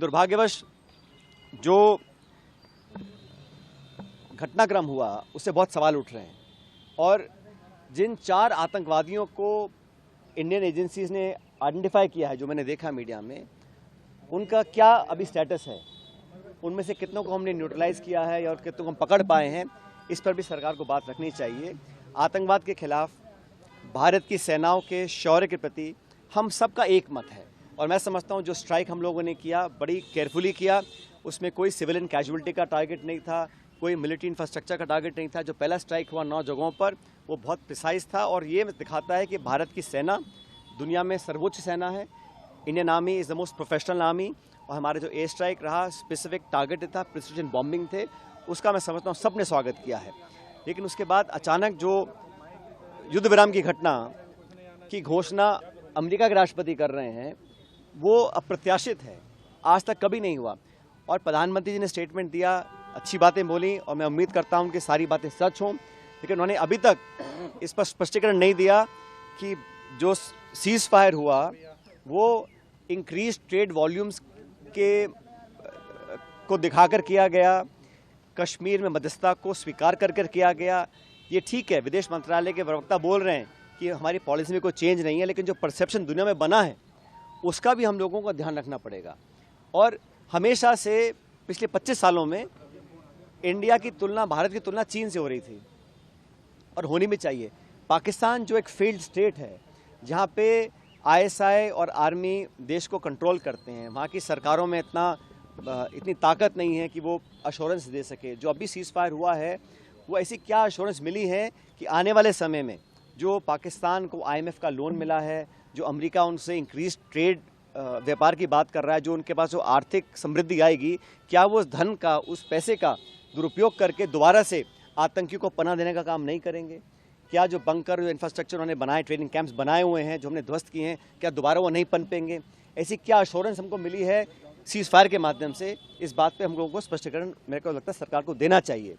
दुर्भाग्यवश जो घटनाक्रम हुआ उससे बहुत सवाल उठ रहे हैं और जिन 4 आतंकवादियों को इंडियन एजेंसीज ने आइडेंटिफाई किया है, जो मैंने देखा मीडिया में, उनका क्या अभी स्टेटस है, उनमें से कितनों को हमने न्यूट्रलाइज किया है और कितनों को हम पकड़ पाए हैं, इस पर भी सरकार को बात रखनी चाहिए। आतंकवाद के खिलाफ भारत की सेनाओं के शौर्य के प्रति हम सबका एक मत है और मैं समझता हूं जो स्ट्राइक हम लोगों ने किया बड़ी केयरफुली किया। उसमें कोई सिविलियन कैजुअलिटी का टारगेट नहीं था, कोई मिलिट्री इंफ्रास्ट्रक्चर का टारगेट नहीं था। जो पहला स्ट्राइक हुआ 9 जगहों पर वो बहुत प्रिसाइज था और ये दिखाता है कि भारत की सेना दुनिया में सर्वोच्च सेना है। Indian army is the most professional army और हमारे जो एयर स्ट्राइक रहा, स्पेसिफिक टारगेट था, प्रिसिजन बॉम्बिंग थे, उसका मैं समझता हूँ सबने स्वागत किया है। लेकिन उसके बाद अचानक जो युद्ध विराम की घटना की घोषणा अमेरिका के राष्ट्रपति कर रहे हैं वो अप्रत्याशित है, आज तक कभी नहीं हुआ। और प्रधानमंत्री जी ने स्टेटमेंट दिया, अच्छी बातें बोली और मैं उम्मीद करता हूं कि सारी बातें सच हों, लेकिन उन्होंने अभी तक इस पर स्पष्टीकरण नहीं दिया कि जो सीज फायर हुआ वो इंक्रीज ट्रेड वॉल्यूम्स के को दिखाकर किया गया, कश्मीर में मध्यस्थता को स्वीकार कर किया गया। ये ठीक है, विदेश मंत्रालय के प्रवक्ता बोल रहे हैं कि हमारी पॉलिसी में कोई चेंज नहीं है, लेकिन जो परसेप्शन दुनिया में बना है उसका भी हम लोगों को ध्यान रखना पड़ेगा। और हमेशा से पिछले 25 सालों में इंडिया की तुलना, भारत की तुलना चीन से हो रही थी और होनी भी चाहिए। पाकिस्तान जो एक फेल्ड स्टेट है, जहाँ पे आईएसआई और आर्मी देश को कंट्रोल करते हैं, वहाँ की सरकारों में इतनी ताकत नहीं है कि वो अश्योरेंस दे सके। जो अभी सीज फायर हुआ है वो ऐसी क्या अश्योरेंस मिली है कि आने वाले समय में जो पाकिस्तान को IMF का लोन मिला है, जो अमेरिका उनसे इंक्रीज ट्रेड व्यापार की बात कर रहा है, जो उनके पास जो आर्थिक समृद्धि आएगी, क्या वो उस धन का, उस पैसे का दुरुपयोग करके दोबारा से आतंकियों को पनाह देने का काम नहीं करेंगे? क्या जो बंकर, जो इंफ्रास्ट्रक्चर उन्होंने बनाए, ट्रेनिंग कैंप्स बनाए हुए हैं जो हमने ध्वस्त किए हैं, क्या दोबारा वो नहीं पनपेंगे? ऐसी क्या अश्योरेंस हमको मिली है सीज फायर के माध्यम से? इस बात पे हम लोगों को स्पष्टीकरण मेरे को लगता है सरकार को देना चाहिए।